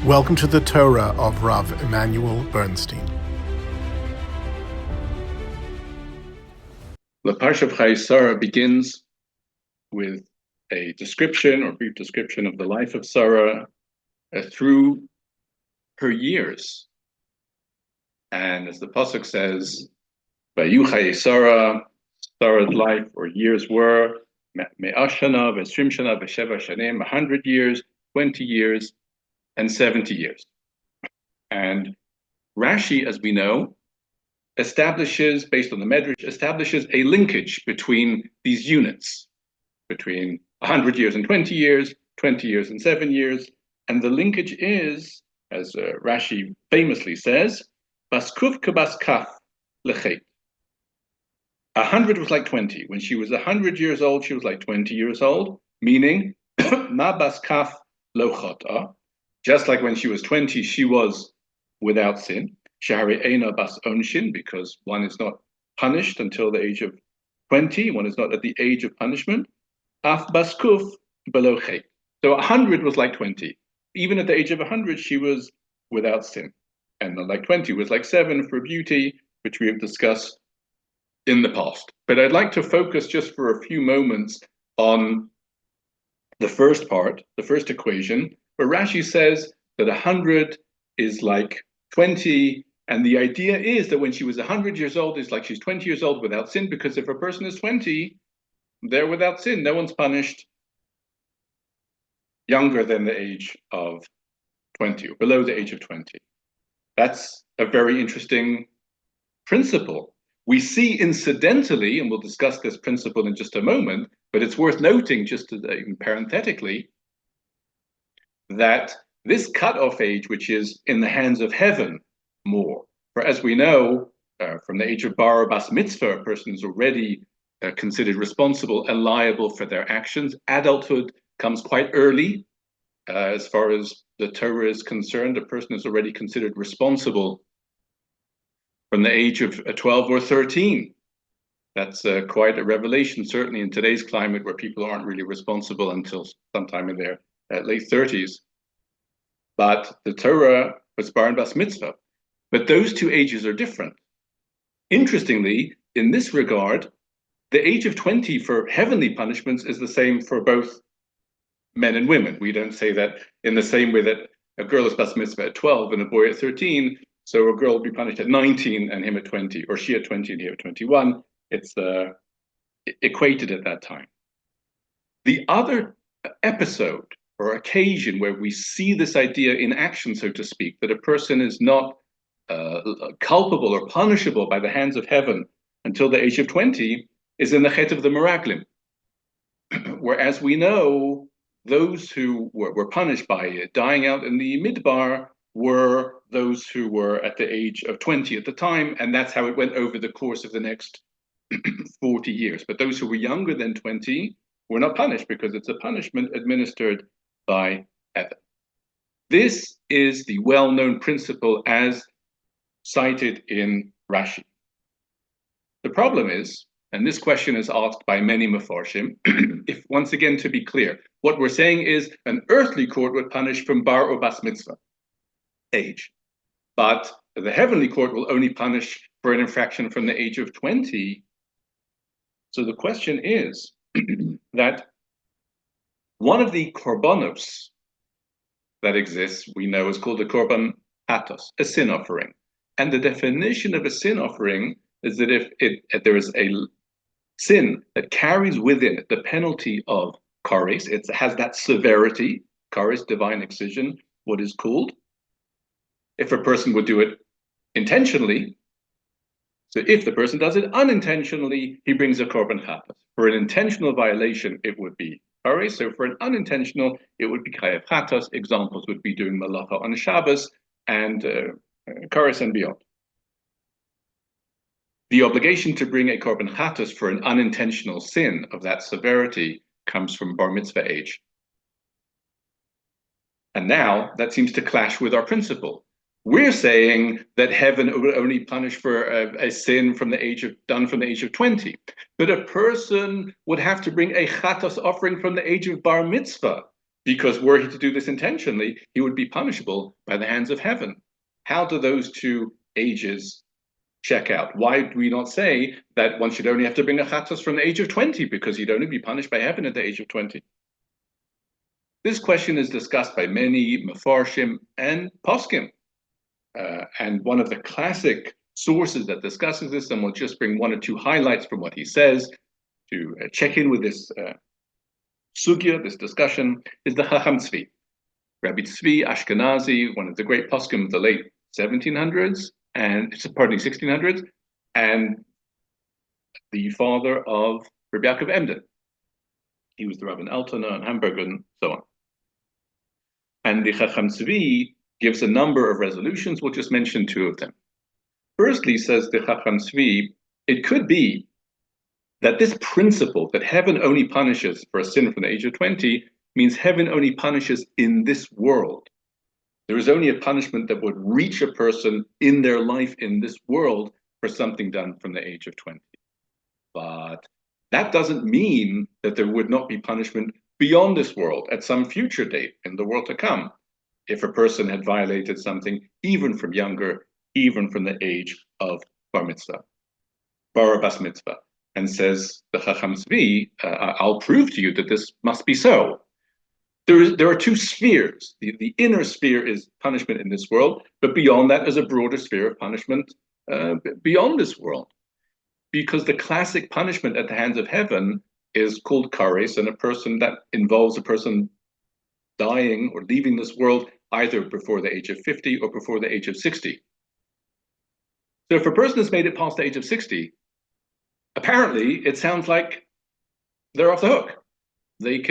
Welcome to the Torah of Rabbi Immanuel Bernstein. The Parsha of Chayei Sarah begins with a description or brief description of the life of Sarah through her years. And as the pasuk says, Chayei Sarah, Sarah's life or years were me'ashana, v'esrim shana, v'sheva shanim, 100 years, 20 years, and 70 years. And Rashi, as we know, establishes, based on the Medrash, establishes a linkage between these units, between 100 years and 20 years, 20 years and 7 years. And the linkage is, as Rashi famously says, Baskuf kabas kaf lechet. 100 was like 20. When she was 100 years old, she was like 20 years old, meaning ma bas kaf lo chata. Just like when she was 20, she was without sin. Shari Eina bas onshin, because one is not punished until the age of 20. One is not at the age of punishment. Af baskuf below chet. So 100 was like 20. Even at the age of 100, she was without sin. And like 20 was like 7 for beauty, which we have discussed in the past. But I'd like to focus just for a few moments on the first part, the first equation, where Rashi says that 100 is like 20, and the idea is that when she was 100 years old, it's like she's 20 years old without sin, because if a person is 20, they're without sin. No one's punished younger than the age of 20, or below the age of 20. That's a very interesting principle. We see incidentally, and we'll discuss this principle in just a moment, but it's worth noting just parenthetically, that this cutoff age, which is in the hands of heaven more, for as we know, from the age of bar or bas mitzvah, a person is already considered responsible and liable for their actions. Adulthood comes quite early. As far as the Torah is concerned, a person is already considered responsible from the age of 12 or 13. That's quite a revelation, certainly in today's climate where people aren't really responsible until sometime in their late 30s. But the Torah was bar and bas mitzvah. But those two ages are different. Interestingly, in this regard, the age of 20 for heavenly punishments is the same for both men and women. We don't say that in the same way that a girl is bas mitzvah at 12 and a boy at 13. So a girl will be punished at 19 and him at 20, or she at 20 and he at 21. It's equated at that time. The other episode or occasion where we see this idea in action, so to speak, that a person is not culpable or punishable by the hands of heaven until the age of 20 is in the Chet of the Meraglim. Whereas we know those who were punished by dying out in the Midbar were those who were at the age of 20 at the time, and that's how it went over the course of the next 40 years. But those who were younger than 20 were not punished because it's a punishment administered by heaven. This is the well-known principle as cited in Rashi. The problem is, and this question is asked by many Mefarshim, if once again to be clear, what we're saying is an earthly court would punish from bar or bas mitzvah age, but the heavenly court will only punish for an infraction from the age of 20. So the question is that one of the korbanos that exists, we know, is called a korban hatos, a sin offering. And the definition of a sin offering is that if there is a sin that carries within it the penalty of kares, it has that severity, kares, divine excision, what is called. If a person would do it intentionally, so if the person does it unintentionally, he brings a korban chatas. For an intentional violation, it would be kares. So for an unintentional, it would be chayav chatas. Examples would be doing malacha on Shabbos and kares and beyond. The obligation to bring a korban chatas for an unintentional sin of that severity comes from bar mitzvah age. And now that seems to clash with our principle. We're saying that heaven will only punish for a sin from the age of 20, but a person would have to bring a chatas offering from the age of bar mitzvah Because were he to do this intentionally, he would be punishable by the hands of heaven. How do those two ages check out? Why do we not say that one should only have to bring a chatos from the age of 20 because he'd only be punished by heaven at the age of 20? This question is discussed by many mefarshim and poskim. And one of the classic sources that discusses this, and we'll just bring one or two highlights from what he says to check in with this sugya, this discussion, is the Chacham Tzvi. Rabbi Tzvi Ashkenazi, one of the great poskim of the late 1700s, and 1600s, and the father of Rabbi Yaakov Emden. He was the Rabbi in Altona and Hamburg and so on. And the Chacham Tzvi gives a number of resolutions. We'll just mention two of them. Firstly, says the Chacham Tzvi, it could be that this principle that heaven only punishes for a sin from the age of 20 means heaven only punishes in this world. There is only a punishment that would reach a person in their life in this world for something done from the age of 20. But that doesn't mean that there would not be punishment beyond this world at some future date in the world to come, if a person had violated something even from younger, even from the age of bar mitzvah, bar bas mitzvah. And says the Chacham Tzvi, I'll prove to you that this must be so. There are two spheres. The inner sphere is punishment in this world, but beyond that is a broader sphere of punishment beyond this world. Because the classic punishment at the hands of heaven is called kares, and a person that involves a person dying or leaving this world either before the age of 50 or before the age of 60. So if a person has made it past the age of 60, apparently it sounds like they're off the hook. They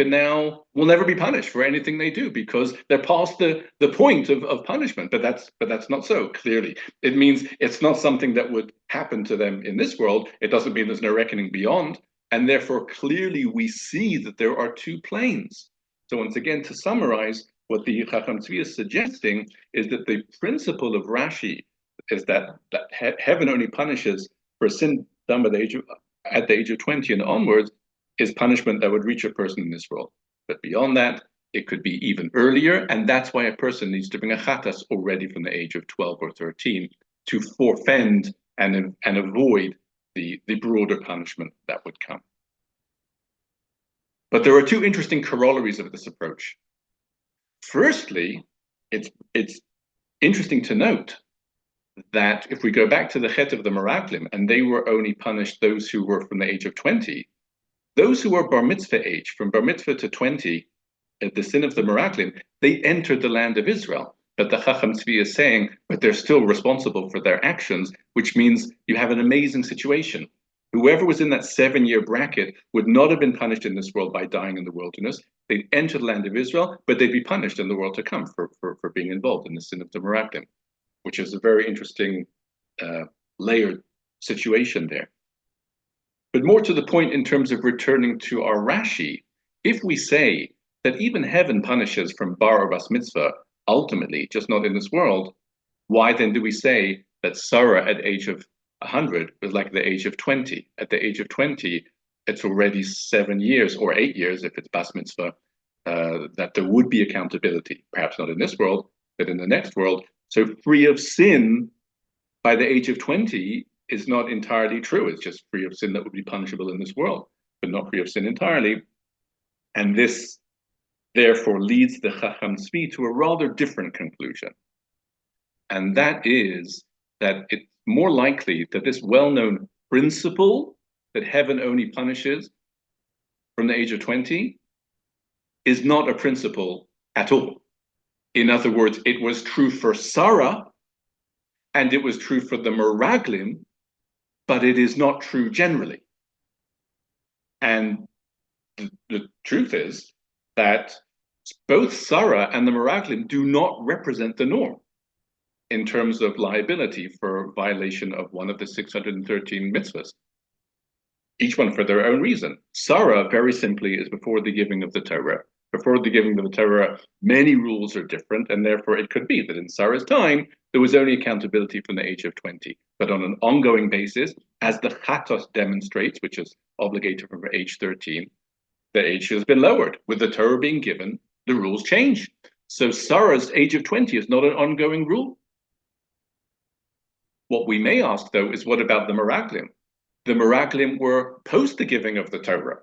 will never be punished for anything they do because they're past the point of punishment. But that's not so, clearly. It means it's not something that would happen to them in this world. It doesn't mean there's no reckoning beyond. And therefore, clearly we see that there are two planes. So once again, to summarize, what the Chacham Tzvi is suggesting is that the principle of Rashi is that heaven only punishes for a sin done at the age of 20 and onwards is punishment that would reach a person in this world. But beyond that, it could be even earlier, and that's why a person needs to bring a chatas already from the age of 12 or 13 to forfend and avoid the broader punishment that would come. But there are two interesting corollaries of this approach. Firstly, it's interesting to note that if we go back to the chet of the Meraglim, and they were only punished those who were from the age of 20, those who were bar mitzvah age, from bar mitzvah to 20, at the sin of the Meraglim, they entered the land of Israel. But the Chacham Tzvi is saying, but they're still responsible for their actions, which means you have an amazing situation. Whoever was in that 7-year bracket would not have been punished in this world by dying in the wilderness. They'd enter the land of Israel, but they'd be punished in the world to come for being involved in the sin of the Meraglim, which is a very interesting layered situation there. But more to the point in terms of returning to our Rashi, if we say that even heaven punishes from bar or bas mitzvah, ultimately, just not in this world, why then do we say that Sarah at age of 100 was like the age of 20? At the age of 20, it's already 7 years or 8 years, if it's bas mitzvah, that there would be accountability, perhaps not in this world, but in the next world. So free of sin by the age of 20 is not entirely true. It's just free of sin that would be punishable in this world, but not free of sin entirely. And this therefore leads the Chacham Tzvi to a rather different conclusion. And that is that it's more likely that this well-known principle that heaven only punishes from the age of 20 is not a principle at all. In other words, it was true for Sarah and it was true for the Meraglim, but it is not true generally. And the truth is that both Sarah and the Meraglim do not represent the norm in terms of liability for violation of one of the 613 mitzvahs, each one for their own reason. Sarah, very simply, is before the giving of the Torah. Before the giving of the Torah, many rules are different, and therefore it could be that in Sarah's time, there was only accountability from the age of 20. But on an ongoing basis, as the Chatos demonstrates, which is obligated from age 13, the age has been lowered. With the Torah being given, the rules change. So Sarah's age of 20 is not an ongoing rule. What we may ask, though, is what about the Meraglim? The Meraglim were post the giving of the Torah.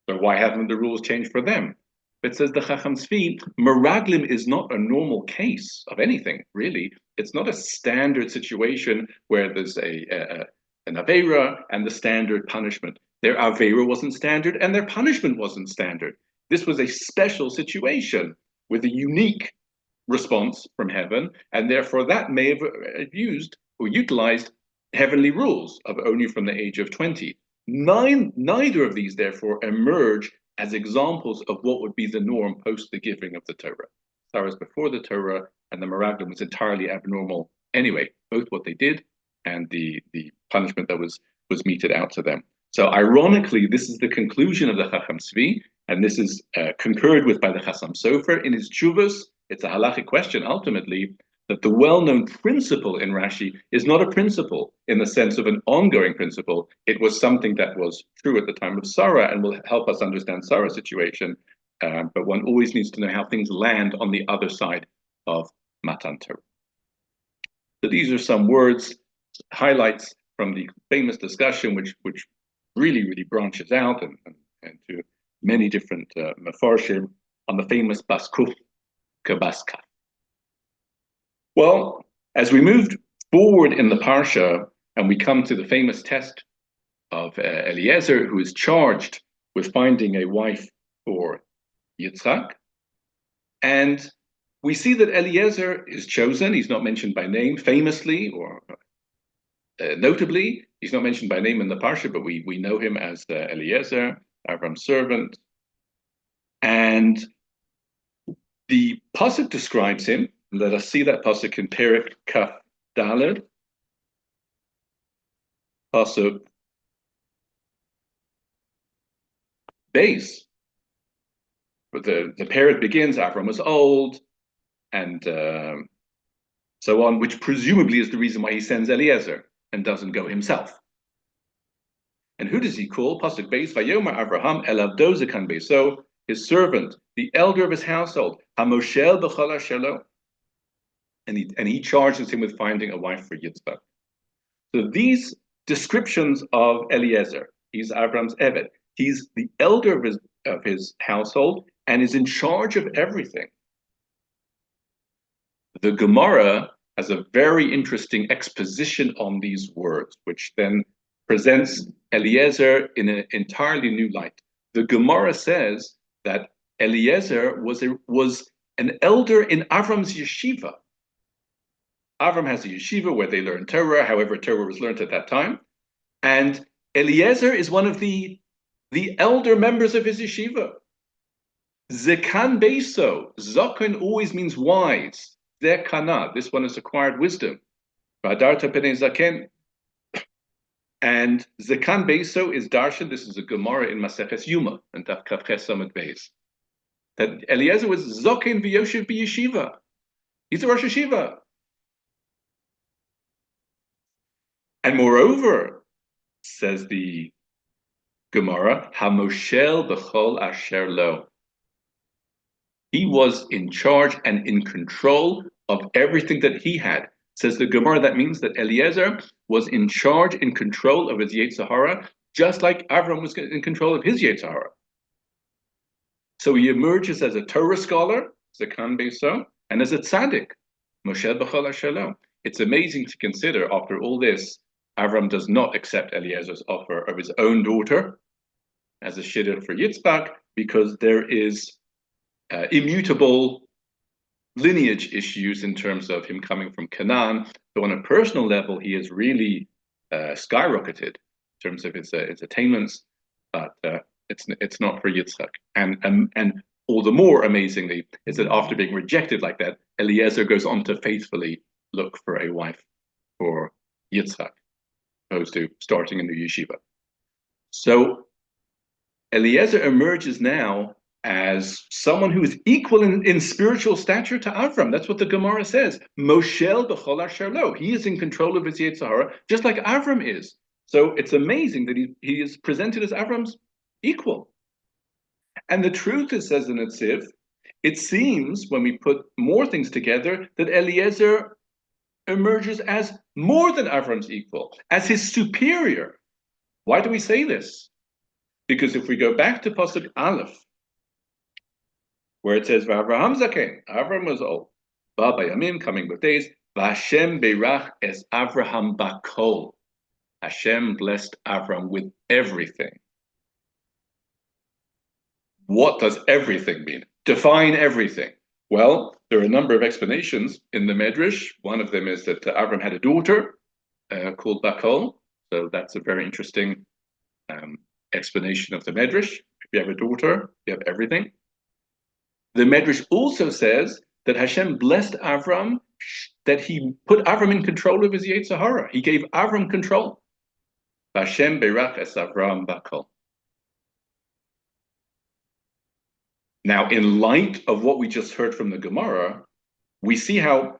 So why haven't the rules changed for them? It says the Chacham Tzvi, Meraglim is not a normal case of anything, really. It's not a standard situation where there's an Aveira and the standard punishment. Their Aveira wasn't standard and their punishment wasn't standard. This was a special situation with a unique response from heaven, and therefore that may have used or utilized heavenly rules of only from the age of 20. Neither of these, therefore, emerge as examples of what would be the norm post the giving of the Torah. Sarah's before the Torah, and the Meraglim was entirely abnormal anyway, both what they did and the punishment that was meted out to them. So ironically, this is the conclusion of the Chacham Tzvi, and this is concurred with by the Chassam Sofer in his Teshuvos. It's a halachic question, ultimately, that the well-known principle in Rashi is not a principle in the sense of an ongoing principle. It was something that was true at the time of Sarah and will help us understand Sarah's situation. But one always needs to know how things land on the other side of Matan Torah. So these are some words, highlights from the famous discussion, which really branches out and to many different mefarshim on the famous Baskuf Kabaska. Well, as we moved forward in the Parsha and we come to the famous test of Eliezer, who is charged with finding a wife for Yitzchak, and we see that Eliezer is chosen. He's not mentioned by name, famously or notably. He's not mentioned by name in the Parsha, but we know him as Eliezer, Avram's servant. And the pasuk describes him. Let us see that pasuk in Perek Kaf Daled. Pasuk Beis. The Perek begins, Avram was old, and so on, which presumably is the reason why he sends Eliezer and doesn't go himself. And who does he call? Pasuk Beis, Vayomer Avraham el avdo zekan beiso, his servant, the elder of his household, hamoshel b'chol ashelo, and he charges him with finding a wife for Yitzchak. So these descriptions of Eliezer, he's Avram's Eved, he's the elder of his household and is in charge of everything. The Gemara has a very interesting exposition on these words, which then presents Eliezer in an entirely new light. The Gemara says that Eliezer was an elder in Avram's yeshiva. Avram has a yeshiva where they learn Torah, however Torah was learned at that time. And Eliezer is one of the elder members of his yeshiva. Zekan Beiso, Zokon always means wise. Zekana, this one is acquired wisdom. Vadarta Pene Zaken. And Zekan Beiso is Darshan, this is a Gemara in Maseches Yuma, and Daf Kavches Samad Beis. That Eliezer was Zokin V'Yoshev B'Yeshiva. He's a Rosh Yeshiva. And moreover, says the Gemara, Hamoshel B'Chol Asher Lo. He was in charge and in control of everything that he had. Says the Gemara, that means that Eliezer was in charge, in control of his Yetzer Hara, just like Avram was in control of his Yetzer Hara. So he emerges as a Torah scholar, Zekan Beiso, and as a tzaddik, Moshe B'Chol Asher Lo. It's amazing to consider, after all this, Avram does not accept Eliezer's offer of his own daughter as a shidduch for Yitzchak, because there is immutable lineage issues in terms of him coming from Canaan. So on a personal level, he has really skyrocketed in terms of his attainments, but it's not for Yitzchak. And all the more amazingly is that after being rejected like that, Eliezer goes on to faithfully look for a wife for Yitzchak, opposed to starting a new yeshiva. So Eliezer emerges now as someone who is equal in spiritual stature to Avram. That's what the Gemara says. Moshel b'chol asher lo. He is in control of his Yetzer Hara, just like Avram is. So it's amazing that he is presented as Avram's equal. And the truth is, says the Netziv, it seems when we put more things together that Eliezer emerges as more than Avram's equal, as his superior. Why do we say this? Because if we go back to Pasuk Aleph, where it says, Avraham Zaken, Avram was old, Ba Bayamim, coming with days, Vashem Beirach es Avraham Bakol. Hashem blessed Avram with everything. What does everything mean? Define everything. Well, there are a number of explanations in the Medrash. One of them is that Avram had a daughter called Bakol. So that's a very interesting explanation of the Medrash. If you have a daughter, you have everything. The Medrash also says that Hashem blessed Avram, that he put Avram in control of his Yetzer Hara. He gave Avram control. Hashem Beirach es Avram Bakol. Now, in light of what we just heard from the Gemara, we see how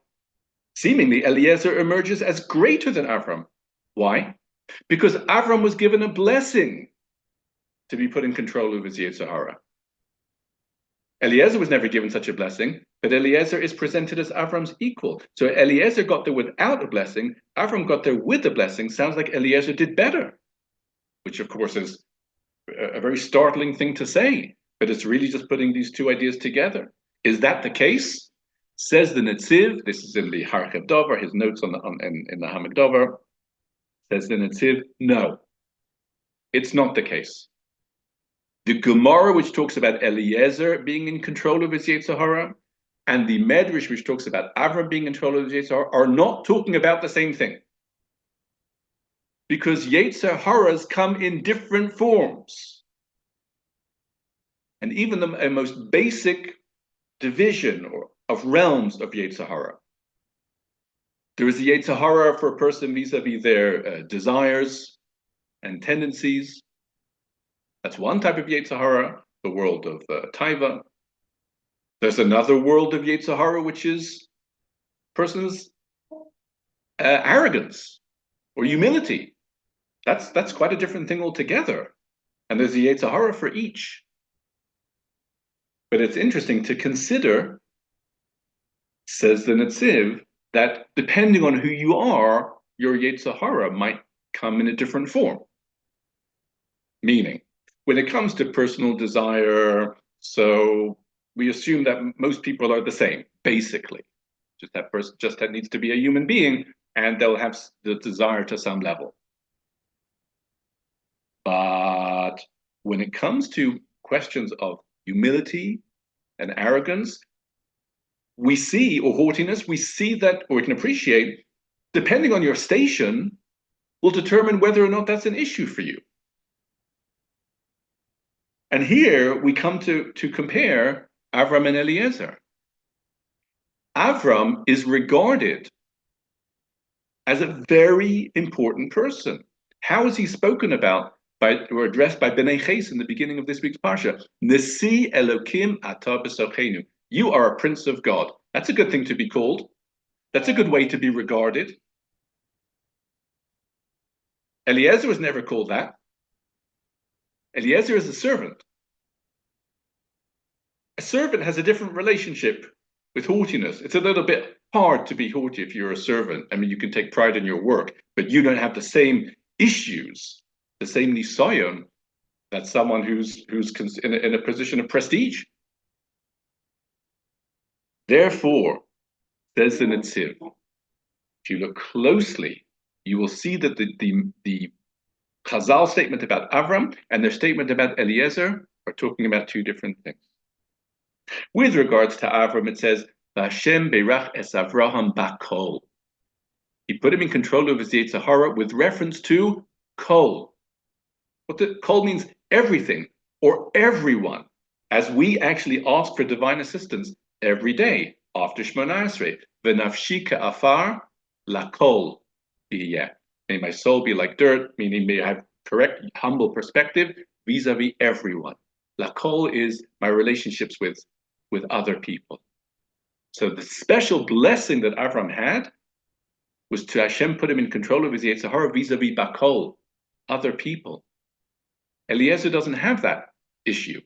seemingly Eliezer emerges as greater than Avram. Why? Because Avram was given a blessing to be put in control of his Yetzer Hara. Eliezer was never given such a blessing, but Eliezer is presented as Avram's equal. So Eliezer got there without a blessing, Avram got there with a blessing. Sounds like Eliezer did better, which of course is a very startling thing to say, but it's really just putting these two ideas together. Is that the case? Says the Netziv, this is in the Harchev Dover, his notes in the Hamek Dover, says the Netziv, no, it's not the case. The Gemara, which talks about Eliezer being in control of his Yetzer Hara, and the Medrash, which talks about Avram being in control of his Yetzer Hara, are not talking about the same thing. Because Yetzer Haras come in different forms. And even the most basic division of realms of Yetzer Hara. There is a Yetzer Hara for a person vis-a-vis their desires and tendencies. That's one type of Yetzer Hara, the world of Taiva. There's another world of Yetzer Hara, which is person's arrogance or humility. That's quite a different thing altogether. And there's a Yetzer Hara for each. But it's interesting to consider, says the Netziv, that depending on who you are, your Yetzer Hara might come in a different form. Meaning, when it comes to personal desire, so we assume that most people are the same, basically. Just that person that needs to be a human being, and they'll have the desire to some level. But when it comes to questions of humility and arrogance, we see, or haughtiness, we see that, or we can appreciate, depending on your station, will determine whether or not that's an issue for you. And here we come to compare Avram and Eliezer. Avram is regarded as a very important person. How is he spoken about or addressed by Bereishis in the beginning of this week's Parsha? Nesi Elokim ata b'sochenu. You are a prince of God. That's a good thing to be called. That's a good way to be regarded. Eliezer was never called that. Eliezer is a servant. A servant has a different relationship with haughtiness. It's a little bit hard to be haughty if you're a servant. I mean, you can take pride in your work, but you don't have the same issues, the same nisayon that someone who's in a position of prestige. Therefore, says the Netziv, if you look closely, you will see that the Chazal statement about Avram and their statement about Eliezer are talking about two different things. With regards to Avram, it says, Hashem Beirach es Avraham Bakol. He put him in control of his Yetzer Hara with reference to Kol. What the Kol means everything or everyone, as we actually ask for divine assistance every day after Shemona Esrei. V'nafshi ka'afar lakol biyeh. May my soul be like dirt, meaning may I have correct, humble perspective vis-a-vis everyone. Lakol is my relationships with other people. So the special blessing that Avram had was to Hashem put him in control of his Yetzer Hara vis-a-vis Bakol, other people. Eliezer doesn't have that issue.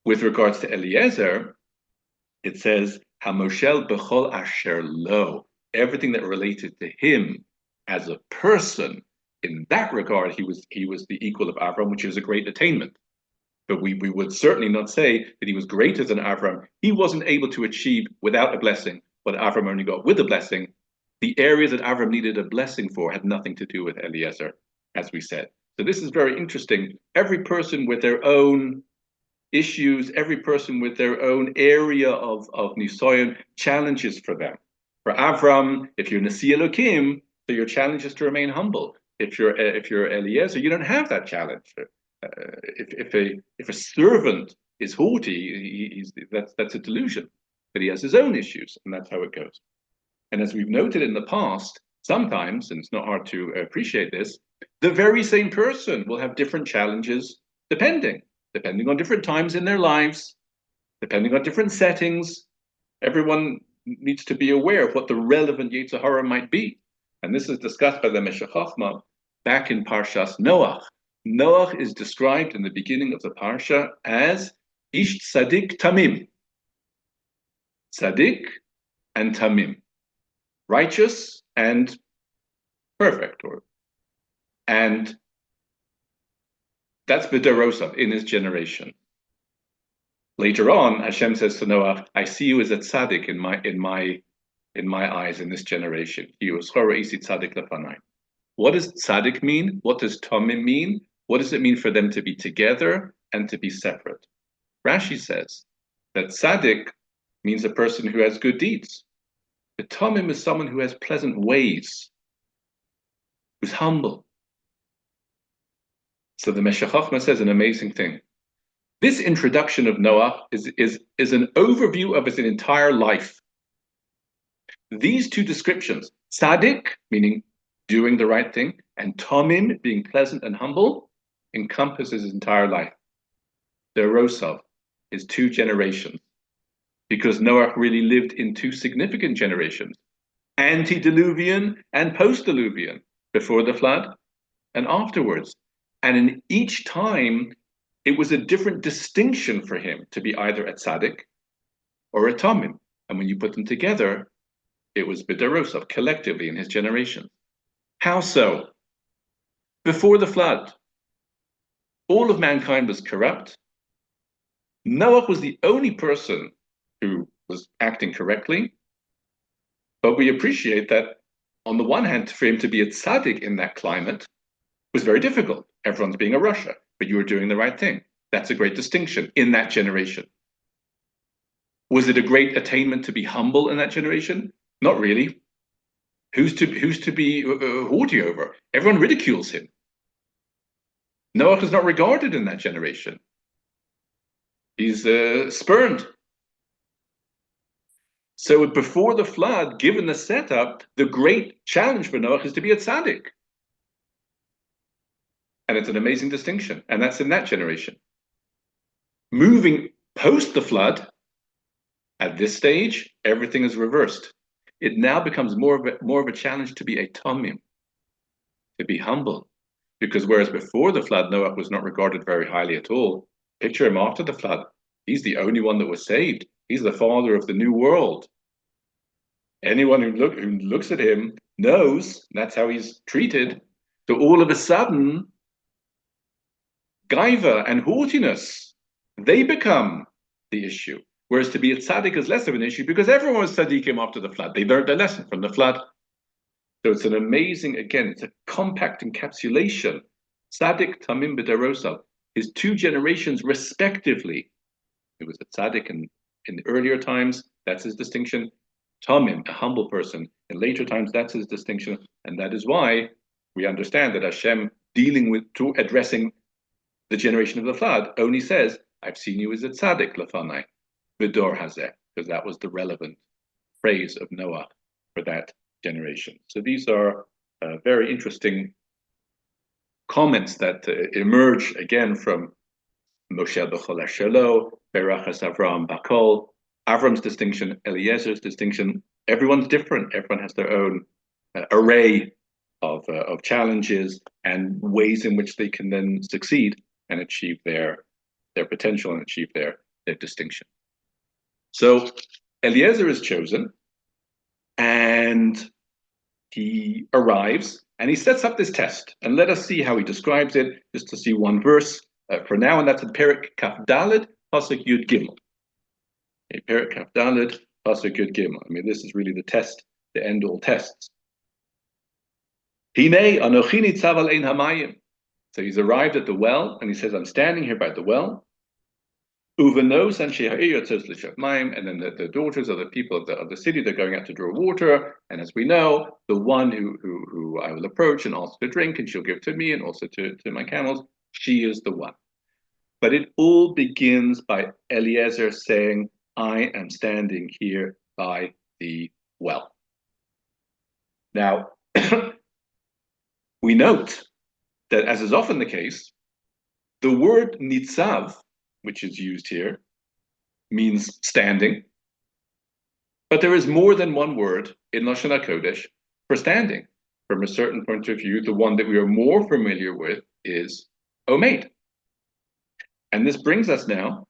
With regards to Eliezer, it says, Hamoshel bechol asher lo, everything that related to him as a person. In that regard, he was the equal of Avram, which is a great attainment. But we would certainly not say that he was greater than Avram. He wasn't able to achieve without a blessing what Avram only got with a blessing. The areas that Avram needed a blessing for had nothing to do with Eliezer, as we said. So this is very interesting. Every person with their own issues, every person with their own area of Nisoyon, challenges for them. For Avram, if you're Nasi Elokim, so your challenge is to remain humble. If you're Eliezer, you don't have that challenge. If a servant is haughty, that's a delusion. But he has his own issues, and that's how it goes. And as we've noted in the past, sometimes, and it's not hard to appreciate this, the very same person will have different challenges depending on different times in their lives, depending on different settings. Everyone needs to be aware of what the relevant Yetzer Hara might be. And this is discussed by the Meshech Chochmah back in Parshas Noach. Noach is described in the beginning of the Parsha as Ish Tzadik Tamim. Tzadik and Tamim. Righteous and perfect. And that's B'derosov, in his generation. Later on, Hashem says to Noah, I see you as a tzaddik in my eyes in this generation. What does tzaddik mean? What does tamim mean? What does it mean for them to be together and to be separate? Rashi says that tzaddik means a person who has good deeds. The tamim is someone who has pleasant ways, who's humble. So the Meshech Chochmah says an amazing thing. This introduction of Noah is an overview of his entire life. These two descriptions, tzaddik, meaning doing the right thing, and tamim, being pleasant and humble, encompasses his entire life. The Rosov is 2 generations, because Noah really lived in 2 significant generations, antediluvian and post-diluvian, before the flood and afterwards. And in each time, it was a different distinction for him to be either a tzaddik or a tamim. And when you put them together, it was B'derosov, collectively in his generation. How so? Before the flood, all of mankind was corrupt. Noah was the only person who was acting correctly. But we appreciate that, on the one hand, for him to be a tzaddik in that climate was very difficult. Everyone's being a Russia, but you were doing the right thing. That's a great distinction in that generation. Was it a great attainment to be humble in that generation? Not really. Who's to be haughty over? Everyone ridicules him. Noah is not regarded in that generation. He's spurned. So before the flood, given the setup, the great challenge for Noah is to be a tzaddik. And it's an amazing distinction. And that's in that generation. Moving post the flood, at this stage, everything is reversed. It now becomes more of a challenge to be a tamim, to be humble. Because whereas before the flood, Noah was not regarded very highly at all, picture him after the flood. He's the only one that was saved. He's the father of the new world. Anyone who looks at him knows that's how he's treated. So all of a sudden, gaiva and haughtiness, they become the issue. Whereas to be a tzaddik is less of an issue because everyone was tzaddikim after the flood. They learned their lesson from the flood. So it's an amazing, again, it's a compact encapsulation. Tzaddik, tamim, b'derosov, his 2 generations respectively. He was a tzaddik in the earlier times, that's his distinction. Tamim, a humble person. In later times, that's his distinction. And that is why we understand that Hashem, addressing the generation of the flood, only says, I've seen you as a tzaddik, lefanai, b'dor hazeh, because that was the relevant phrase of Noah for that generation. So these are very interesting comments that emerge again from Moshe b'chol Shelo, Bereishis Avram Bakol, Avram's distinction, Eliezer's distinction. Everyone's different. Everyone has their own array of challenges and ways in which they can then succeed and achieve their potential and achieve their distinction. So Eliezer is chosen, and he arrives, and he sets up this test. And let us see how he describes it, just to see one verse for now, and that's in Perek Kaf Daled, Pasuk Yud Gimel. Perek Kaf Daled, Pasuk Yud Gimel. I mean, this is really the test, the end-all tests. Hinei anochi nitzav al ein hamayim. So he's arrived at the well, and he says, I'm standing here by the well. Uvenos and and then the daughters of the people of the city, they're going out to draw water. And as we know, the one who I will approach and ask for drink, and she'll give to me and also to my camels, she is the one. But it all begins by Eliezer saying, I am standing here by the well. Now, we note that, as is often the case, the word nitzav, which is used here, means standing. But there is more than one word in Lashon HaKodesh for standing. From a certain point of view, the one that we are more familiar with is omed. And this brings us now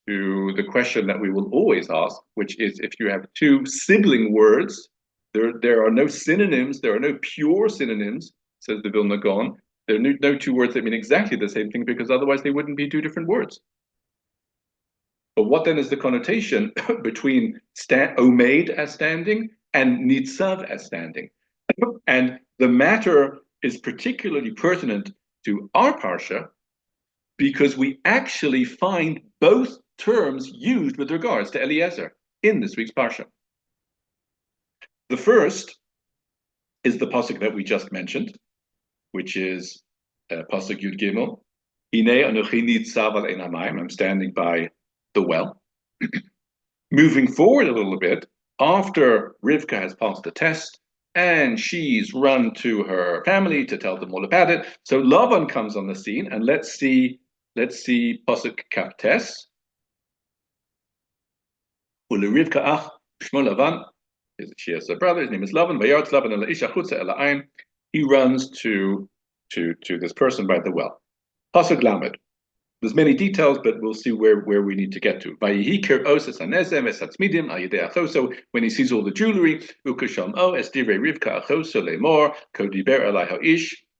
to the question that we will always ask, which is, if you have two sibling words, there are no synonyms, there are no pure synonyms, says the Vilna Gaon. There are no two words that mean exactly the same thing, because otherwise they wouldn't be two different words. But what then is the connotation between omed as standing and nitzav as standing? And the matter is particularly pertinent to our parsha, because we actually find both terms used with regards to Eliezer in this week's parsha. The first is the pasuk that we just mentioned, which is pasuk Yud Gimel. Hinei anochi nitzav al ein hamayim. I'm standing by the well. Moving forward a little bit, after Rivka has passed the test and she's run to her family to tell them all about it, so Lavan comes on the scene, and let's see pasuk Kaf Tes. Rivka ach shmo Lavan. She has a brother. His name is Lavan. Vayartz Lavan el ish achutza el ha'ayin. He runs to this person by the well. Pasuk Lamed. There's many details, but we'll see where we need to get to. So when he sees all the jewelry,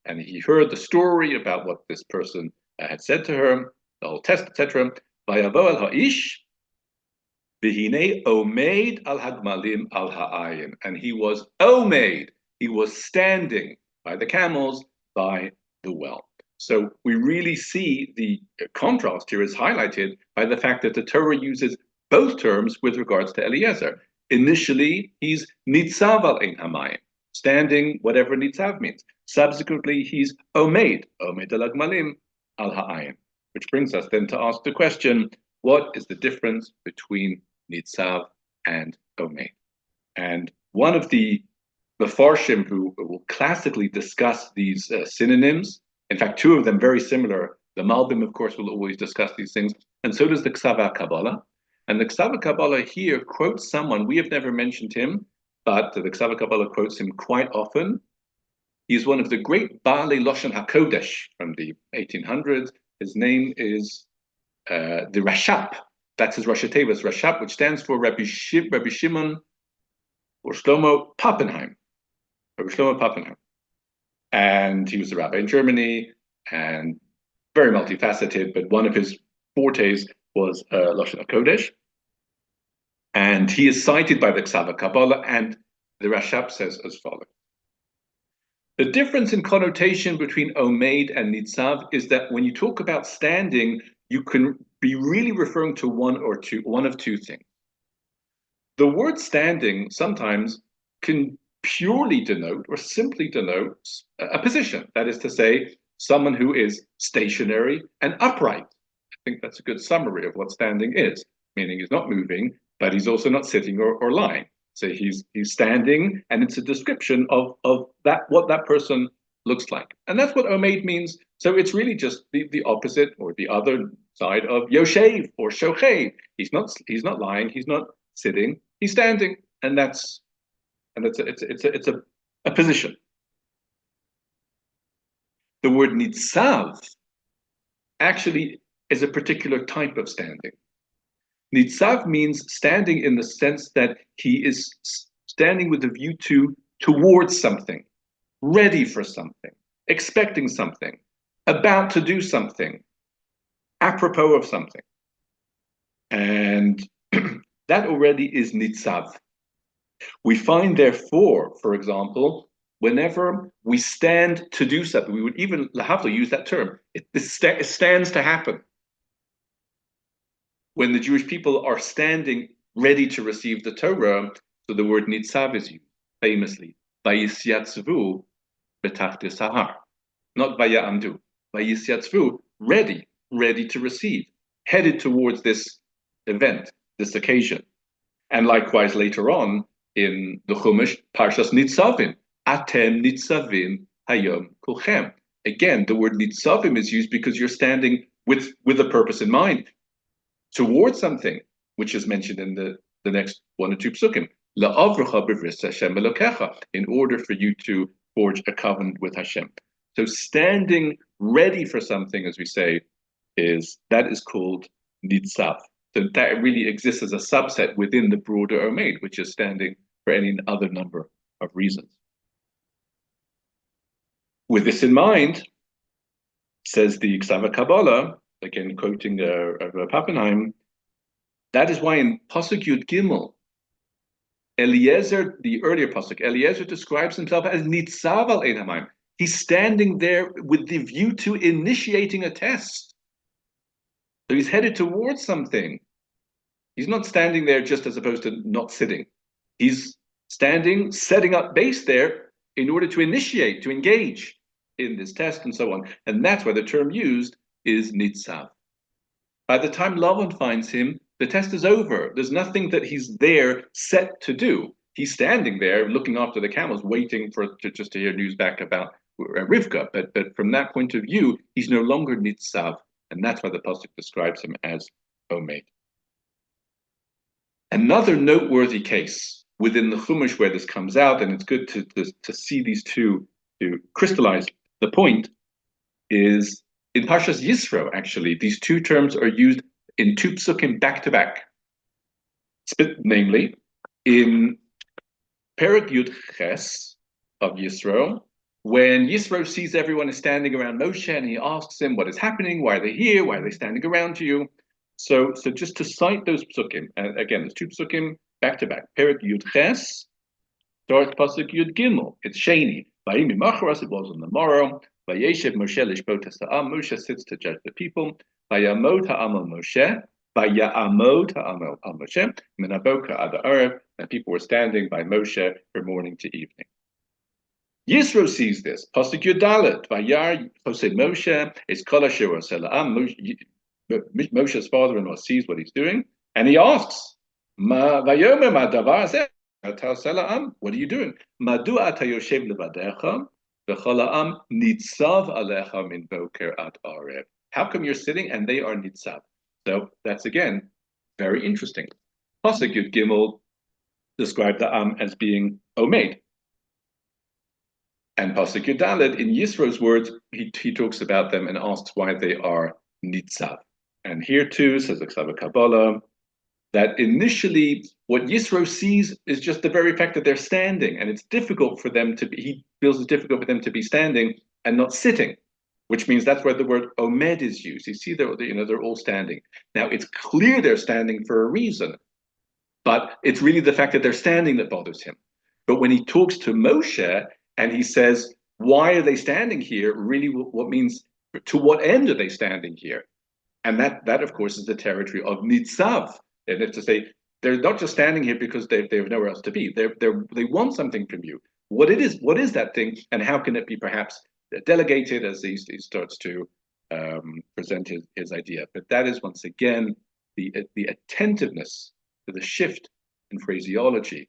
and he heard the story about what this person had said to her, the whole test, etc. And he was omed, he was standing by the camels by the well. So we really see the contrast here is highlighted by the fact that the Torah uses both terms with regards to Eliezer. Initially, he's nitzav al ein hamayim, standing, whatever nitzav means. Subsequently, he's omed al hagmalim al ha'ayin, which brings us then to ask the question, what is the difference between nitzav and omed? And one of the Mefarshim who will classically discuss these synonyms, in fact, two of them very similar. The Malbim, of course, will always discuss these things, and so does the Ksava Kabbalah. And the Ksava Kabbalah here quotes someone, we have never mentioned him, but the Ksava Kabbalah quotes him quite often. He's one of the great Baalei Lashon HaKodesh from the 1800s. His name is the Rashab. That's his Rosh Hashanah, Rashab, which stands for Rabbi Shimon or Shlomo Pappenheim. Rabbi Shlomo Pappenheim. And he was a rabbi in Germany and very multifaceted, but one of his fortes was Lashon HaKodesh. And he is cited by the Ksava Kabbalah, and the Rashab says as follows. The difference in connotation between omed and nitzav is that when you talk about standing, you can be really referring to one of two things. The word standing sometimes can purely denote or simply denotes a position. That is to say, someone who is stationary and upright. I think that's a good summary of what standing is, meaning he's not moving, but he's also not sitting or lying. So he's standing, and it's a description of that, what that person looks like. And that's what omed means. So it's really just the opposite or the other side of yoshev or shochev. He's not lying, he's not sitting, he's standing, and it's a position. The word nitzav actually is a particular type of standing. Nitzav means standing in the sense that he is standing with a view towards something, ready for something, expecting something, about to do something, apropos of something. And that already is nitzav. We find, therefore, for example, whenever we stand to do something, we would even have to use that term. It stands to happen. When the Jewish people are standing ready to receive the Torah, so the word nitzav is used famously. Vayisyatzvu betachti sahar, not vayamdu. Vayisyatzvu, ready to receive, headed towards this event, this occasion. And likewise, later on in the Chumash, Parshas Nitzavim, Atem Nitzavim Hayom Kulchem. Again, the word Nitzavim is used because you're standing with a purpose in mind, towards something, which is mentioned in the next one or two psukim. La'avrecha b'vris Hashem Elokecha, in order for you to forge a covenant with Hashem. So standing ready for something, as we say, is called Nitzav. So that really exists as a subset within the broader Omer, which is standing for any other number of reasons. With this in mind, says the Ksava Kabbalah, again quoting Pappenheim, that is why in Pasuk Yud Gimel, Eliezer, the earlier Pasuk, Eliezer describes himself as Nitzav al Ein Hamayim. He's standing there with the view to initiating a test. So he's headed towards something. He's not standing there just as opposed to not sitting. He's standing, setting up base there in order to initiate, to engage in this test and so on. And that's why the term used is Nitzav. By the time Lavan finds him, the test is over. There's nothing that he's there set to do. He's standing there looking after the camels, waiting just to hear news back about Rivka. But from that point of view, he's no longer Nitzav. And that's why the Pasuk describes him as Omer. Another noteworthy case within the Chumash where this comes out, and it's good to see these two to crystallize the point, is in Parshas Yisro, actually. These two terms are used in two psukim back to back. Namely, in Perek Yud Ches of Yisro, when Yisro sees everyone is standing around Moshe and he asks him what is happening, why are they here, why are they standing around you? So just to cite those psukim, again, there's two psukim back to back. Perek Yud Ches starts Pasuk Yud Gimel. It's Sheni. Vayim Macharas, it was on the morrow. Vayeshev Moshe lishpot ha'am. Moshe sits to judge the people. Vayamod ha'am al Moshe. Vayamod ha'am al Moshe. Minaboka ad ha'arev. And people were standing by Moshe from morning to evening. Yisro sees this. Pasuk Yud Dalet. Vayar Hosei Moshe. It's kol asher oseh la'am. Moshe's father-in-law sees what he's doing, and he asks, what are you doing? How come you're sitting and they are nitzav? So that's again very interesting. Pasuk Yud Gimel described the Am as being Omer. And Pasuk Yud Dalet, in Yisro's words, he talks about them and asks why they are nitzav. And here too, says the Ksava Kabbalah, that initially what Yisro sees is just the very fact that they're standing, and it's difficult for them to be, he feels it's difficult for them to be standing and not sitting, which means that's where the word omed is used. You see, they're all standing. Now, it's clear they're standing for a reason, but it's really the fact that they're standing that bothers him. But when he talks to Moshe and he says, why are they standing here? Really, what means, to what end are they standing here? And that of course is the territory of nitzav. And it's to say they're not just standing here because they have nowhere else to be. They want something from you. What is that thing, and how can it be perhaps delegated, as he starts to present his idea? But that is once again the attentiveness to the shift in phraseology.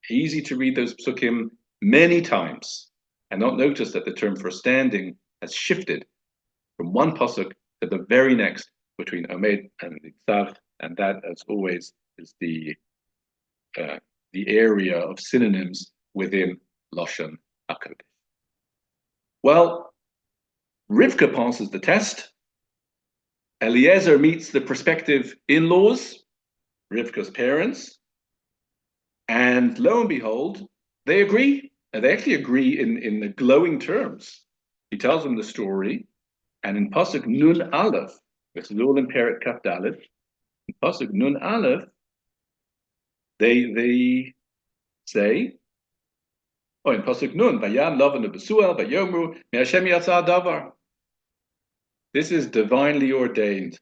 Easy to read those psukim many times and not notice that the term for standing has shifted from one pasuk to the very next between Omer and Nitzav, and that, as always, is the area of synonyms within Lashon HaKodesh. Well, Rivka passes the test. Eliezer meets the prospective in-laws, Rivka's parents, and lo and behold, they agree. And they actually agree in the glowing terms. He tells them the story, and in Pasuk Nun Aleph, with Elul and Peret Kaf Dalet, in Pasuk Nun Aleph, they say, in Pasuk Nun, Vayam Lavan Besuel, Vayomru, Me'Hashem Yatsa Davar. This is divinely ordained.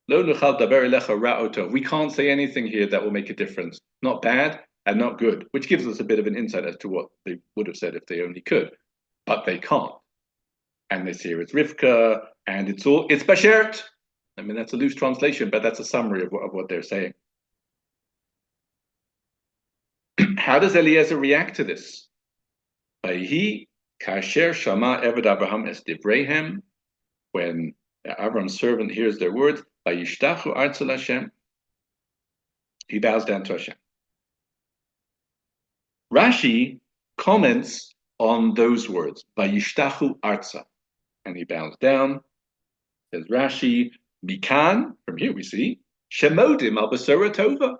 Lo nuchal daber elecha ra'oto. We can't say anything here that will make a difference. Not bad and not good, which gives us a bit of an insight as to what they would have said if they only could, but they can't. And they say it's Rivka, and it's bashert. I mean, that's a loose translation, but that's a summary of what they're saying. How does Eliezer react to this? Vayhi kasher shama eved Abraham es divreihem, when Abraham's servant hears their words, vayishtachu artzel Hashem, he bows down to Hashem. Rashi comments on those words, vayishtachu artza, and he bows down. Says Rashi, mikan, from here we see, shemodim al basora tova,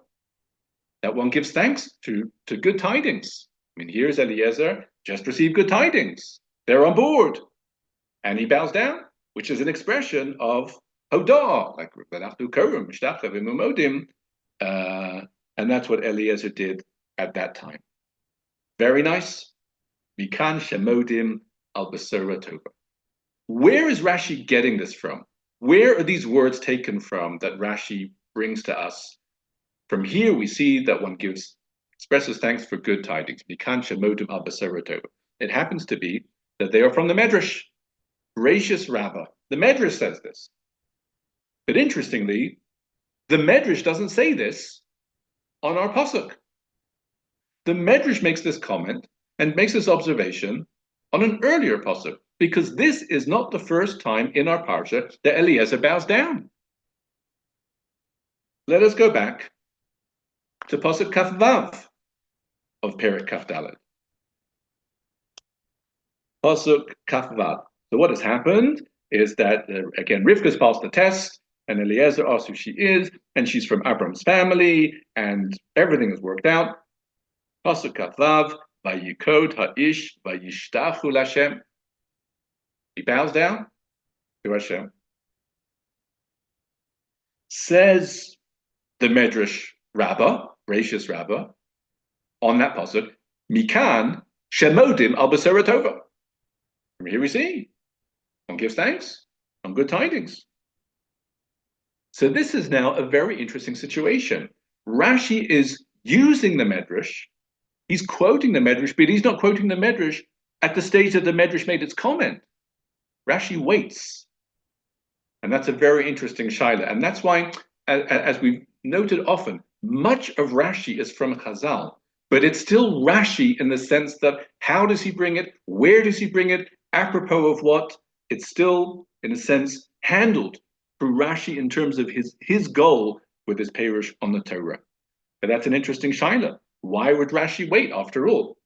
that one gives thanks to good tidings. I mean, here's Eliezer, just received good tidings. They're on board. And he bows down, which is an expression of hodah, like and that's what Eliezer did at that time. Very nice. Mikan shemodim al basora tova. Where is Rashi getting this from? Where are these words taken from that Rashi brings to us? From here, we see that one expresses thanks for good tidings. Mikan shemodim al basora tova. It happens to be that they are from the Medrash. Bereishis Rabbah. The Medrash says this. But interestingly, the Medrash doesn't say this on our pasuk. The Medrash makes this comment and makes this observation on an earlier pasuk, because this is not the first time in our parsha that Eliezer bows down. Let us go back to pasuk Kaf Vav of Peret Kaf Dalet. Pasuk Kaf Vav. So what has happened is that, again, Rivka's passed the test, and Eliezer asks who she is, and she's from Abram's family, and everything has worked out. Pasuk Kaf Vav, Vayikod ha'ish, vayishtachu l'Hashem. He bows down to Hashem. Says the Medrash Rabbah, Bereishis Rabbah, on that pasuk, Mikan shemodim al basora tova. From here we see, one gives thanks on good tidings. So this is now a very interesting situation. Rashi is using the Medrash. He's quoting the Medrash, but he's not quoting the Medrash at the stage that the Medrash made its comment. Rashi waits. And that's a very interesting shaila. And that's why, as we've noted often, much of Rashi is from Chazal, but it's still Rashi in the sense that how does he bring it? Where does he bring it? Apropos of what? It's still, in a sense, handled through Rashi in terms of his goal with his perush on the Torah. But that's an interesting shaila. Why would Rashi wait after all?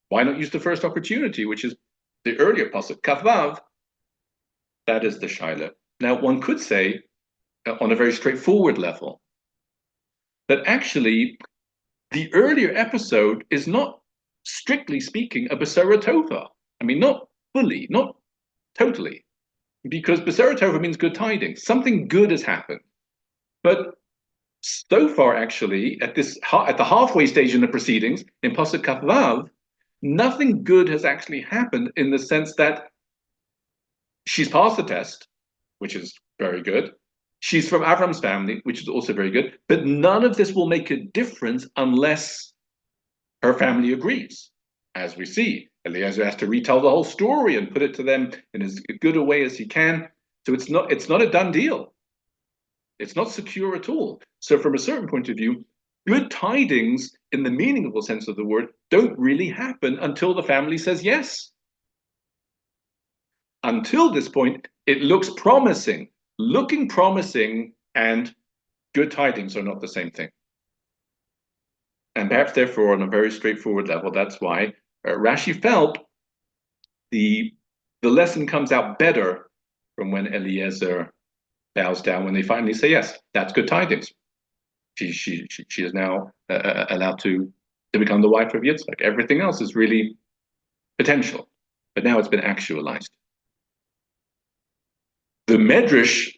Why not use the first opportunity, which is the earlier pasuk, Kaf Vav? That is the shaila. Now, one could say, on a very straightforward level, that actually the earlier episode is not, strictly speaking, a basora tova. I mean, not fully, not totally, because basora tova means good tidings. Something good has happened. But so far, actually, at the halfway stage in the proceedings, in pasuk Kaf Vav, nothing good has actually happened in the sense that she's passed the test, which is very good. She's from Avram's family, which is also very good. But none of this will make a difference unless her family agrees. As we see, Eliezer has to retell the whole story and put it to them in as good a way as he can. So it's not a done deal. It's not secure at all. So from a certain point of view, good tidings in the meaningful sense of the word don't really happen until the family says yes. Until this point, it looks promising. Looking promising and good tidings are not the same thing. And perhaps therefore, on a very straightforward level, that's why Rashi felt the lesson comes out better from when Eliezer bows down, when they finally say, yes, that's good tidings. She is now allowed to become the wife of Yitzchak. Everything else is really potential, but now it's been actualized. The Medrash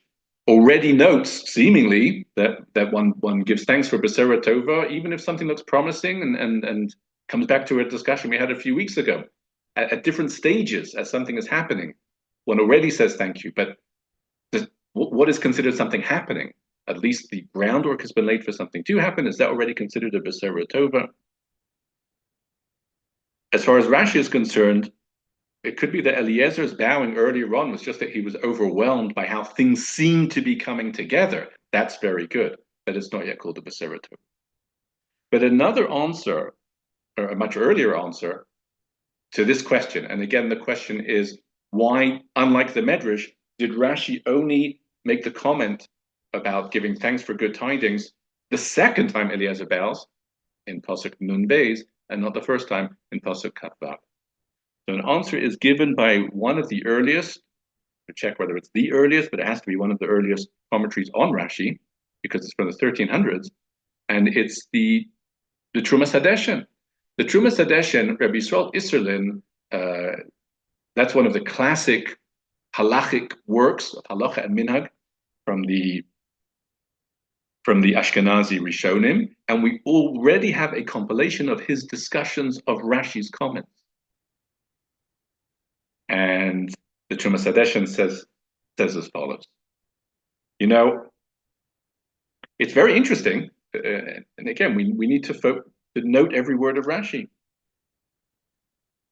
already notes, seemingly, that one gives thanks for B'Sera Tova, even if something looks promising, and comes back to a discussion we had a few weeks ago. At different stages, as something is happening, one already says thank you. But what is considered something happening? At least the groundwork has been laid for something to happen. Is that already considered a B'Sera Tova? As far as Rashi is concerned, it could be that Eliezer's bowing earlier on was just that he was overwhelmed by how things seemed to be coming together. That's very good, but it's not yet called a B'Sera Tova. But another answer, or a much earlier answer, to this question, and again, the question is, why, unlike the Medrash, did Rashi only make the comment about giving thanks for good tidings the second time Eliezer bows in Pasuk Nun Beis, and not the first time in Pasuk Kaf Vav? So an answer is given by one of the earliest, to check whether it's the earliest, but it has to be one of the earliest commentaries on Rashi, because it's from the 1300s, and it's the Trumas Hadeshen. The Trumas Hadeshen, Rabbi Yisrael Isserlin, that's one of the classic halachic works of halacha and minhag from the Ashkenazi Rishonim, and we already have a compilation of his discussions of Rashi's comments. And the Trumas Hadeshen says as follows. It's very interesting, and again, we need to note every word of Rashi.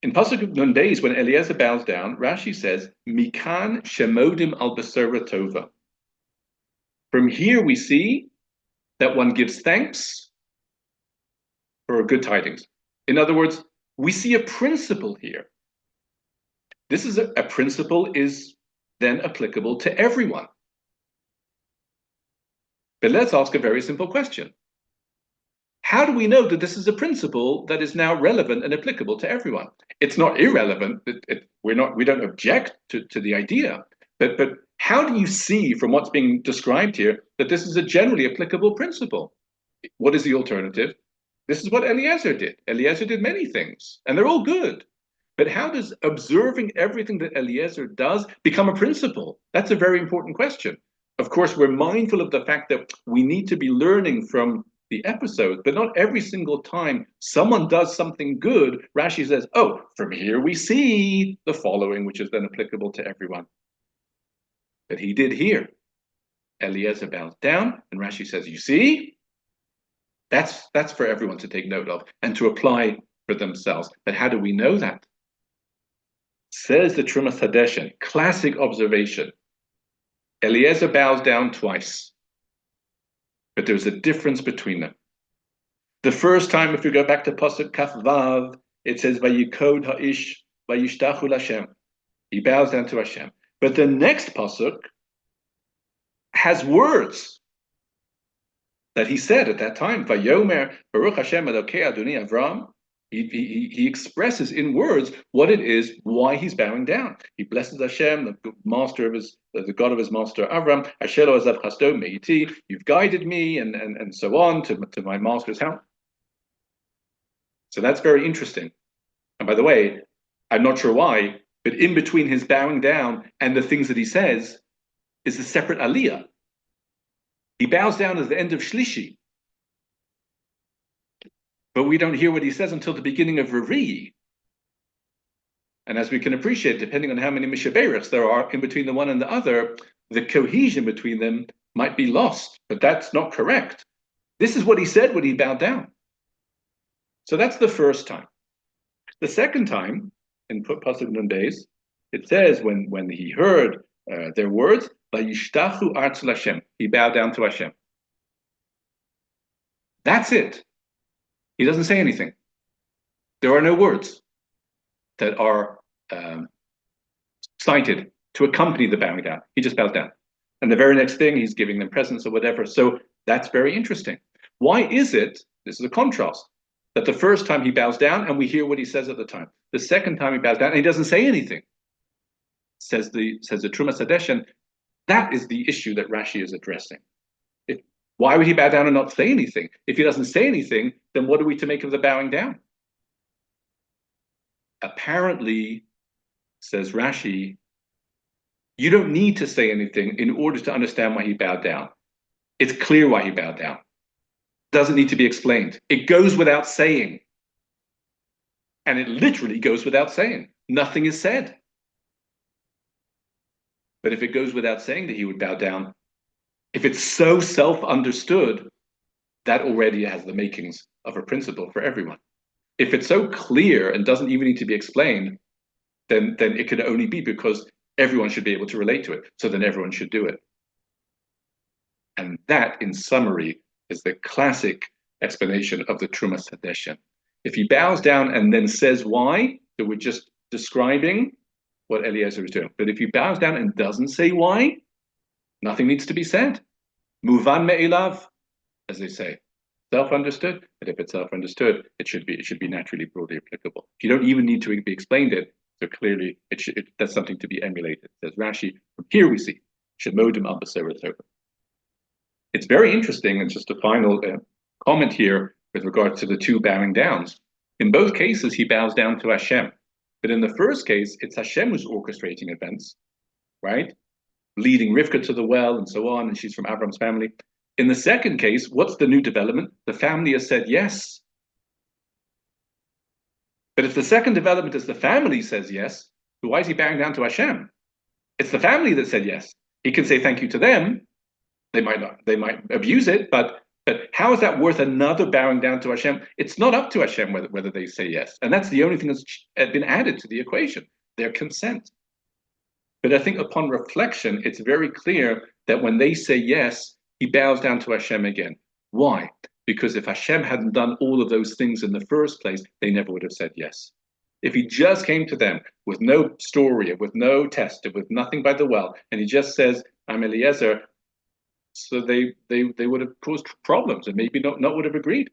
In Pasuk Nun Beis, when Eliezer bows down, Rashi says, Mikan shemodim al B'Sera Tova. From here we see that one gives thanks for good tidings. In other words, we see a principle here. This is a principle is then applicable to everyone. But let's ask a very simple question. How do we know that this is a principle that is now relevant and applicable to everyone? It's not irrelevant. We don't object to the idea. But how do you see from what's being described here that this is a generally applicable principle? What is the alternative? This is what Eliezer did. Eliezer did many things, and they're all good. But how does observing everything that Eliezer does become a principle? That's a very important question. Of course, we're mindful of the fact that we need to be learning from the episode, but not every single time someone does something good, Rashi says, oh, from here we see the following, which is then applicable to everyone. But he did here. Eliezer bows down, and Rashi says, you see? That's for everyone to take note of and to apply for themselves. But how do we know that? Says the Trumas Hadeshen, classic observation. Eliezer bows down twice. But there's a difference between them. The first time, if you go back to Pasuk Kaf Vav, it says, Vayikod ha'ish vayishtachu Hashem. He bows down to Hashem. But the next Pasuk has words that he said at that time. Vayomer Baruch Hashem Elokei Adoni Avram. He expresses in words what it is, why he's bowing down. He blesses Hashem, the God of his master Avram. Ashelo azav chasto meiti. You've guided me, and so on to my master's house. So that's very interesting. And by the way, I'm not sure why, but in between his bowing down and the things that he says is a separate aliyah. He bows down at the end of Shlishi. But we don't hear what he says until the beginning of Revi. And as we can appreciate, depending on how many Mishaberichs there are in between the one and the other, the cohesion between them might be lost. But that's not correct. This is what he said when he bowed down. So that's the first time. The second time, in Pasuk Nun Beis, it says when he heard their words, Vayishtachu artz Hashem. He bowed down to Hashem. That's it. He doesn't say anything. There are no words that are cited to accompany the bowing down. He just bows down. And the very next thing, he's giving them presents or whatever. So that's very interesting. Why is it, this is a contrast, that the first time he bows down and we hear what he says at the time. The second time he bows down and he doesn't say anything. Says the Trumas Hadeshen, that is the issue that Rashi is addressing. Why would he bow down and not say anything? If he doesn't say anything, then what are we to make of the bowing down? Apparently, says Rashi, you don't need to say anything in order to understand why he bowed down. It's clear why he bowed down. Doesn't need to be explained. It goes without saying. And it literally goes without saying. Nothing is said. But if it goes without saying that he would bow down, if it's so self-understood, that already has the makings of a principle for everyone. If it's so clear and doesn't even need to be explained, then it could only be because everyone should be able to relate to it. So then everyone should do it. And that, in summary, is the classic explanation of the Trumas Hadeshen. If he bows down and then says why, that we're just describing what Eliezer is doing. But if he bows down and doesn't say why, nothing needs to be said. Muvan me'elav, as they say. Self-understood, but if it's self-understood, it should be naturally broadly applicable. You don't even need to be explained it, so clearly that's something to be emulated. Says Rashi, from here we see, Shemodim Abasera Torah. It's very interesting, and just a final comment here with regard to the two bowing downs. In both cases, he bows down to Hashem. But in the first case, it's Hashem who's orchestrating events, right? Leading Rivka to the well and so on, and she's from Avram's family. In the second case, what's the new development? The family has said yes. But if the second development is the family says yes, why is he bowing down to Hashem? It's the family that said yes. He can say thank you to them. They might not, they might abuse it, but how is that worth another bowing down to Hashem? It's not up to Hashem whether they say yes. And that's the only thing that's been added to the equation, their consent. But I think upon reflection, it's very clear that when they say yes, he bows down to Hashem again. Why? Because if Hashem hadn't done all of those things in the first place, they never would have said yes. If he just came to them with no story, with no test, with nothing by the well, and he just says, I'm Eliezer, so they would have caused problems and maybe not would have agreed.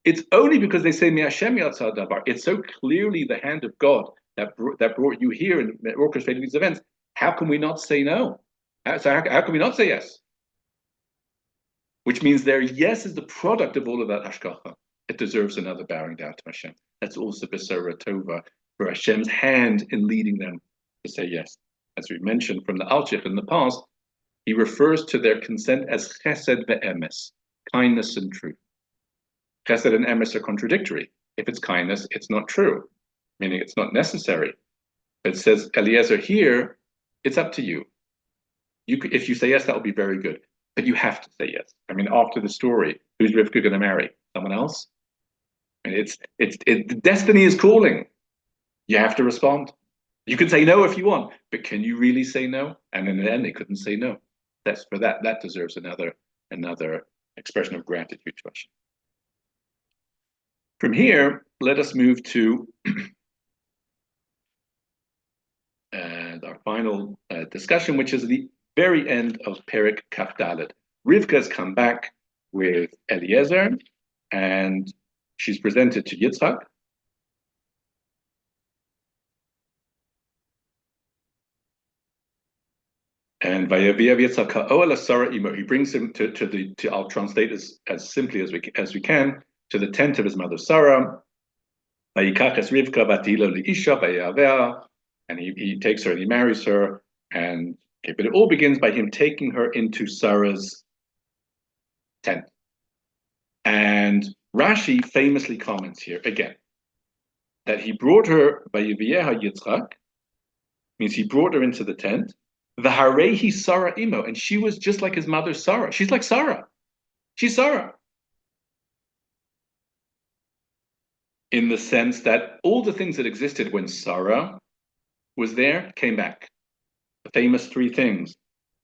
It's only because they say, Mi Hashem yatzah davar. It's so clearly the hand of God that brought you here and orchestrated these events. How can we not say no? So how can we not say yes? Which means their yes is the product of all of that hashgacha. It deserves another bowing down to Hashem. That's also Besora Tova, for Hashem's hand in leading them to say yes. As we mentioned from the Alchich in the past, he refers to their consent as chesed ve'emes, kindness and truth. Chesed and emes are contradictory. If it's kindness, it's not true, meaning it's not necessary. It says, Eliezer, here, it's up to you. If you say yes, that will be very good. But you have to say yes. I mean, after the story, who's Rivka going to marry? Someone else? And destiny is calling. You have to respond. You can say no if you want, but can you really say no? And in the end, they couldn't say no. That's for that. That deserves another expression of gratitude to Hashem. From here, let us move to and our final discussion, which is the very end of Perek Kaf Dalet. Rivka has come back with Eliezer, and she's presented to Yitzchak. And he brings him to I'll translate as simply as we can, to the tent of his mother Sarah. And he takes her and he marries her. And but it all begins by him taking her into Sarah's tent. And Rashi famously comments here again that he brought her by Yitzchak, means he brought her into the tent. V'harehi Sarah imo, and she was just like his mother Sarah. She's like Sarah. She's Sarah. In the sense that all the things that existed when Sarah was there came back. The famous three things,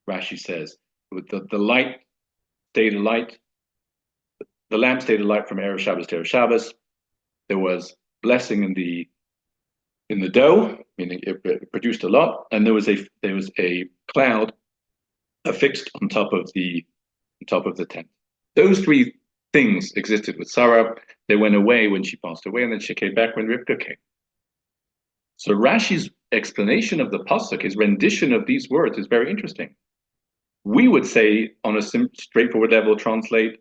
Rashi says, with the light stayed alight, the lamp stayed alight from Erev Shabbos to Erev Shabbos. There was blessing in the dough, meaning it produced a lot, and there was a cloud affixed on top of the tent. Those three things existed with Sarah. They went away when she passed away, and then she came back when Rivka came. So Rashi's explanation of the pasuk, his rendition of these words, is very interesting. We would say, on a straightforward level, translate,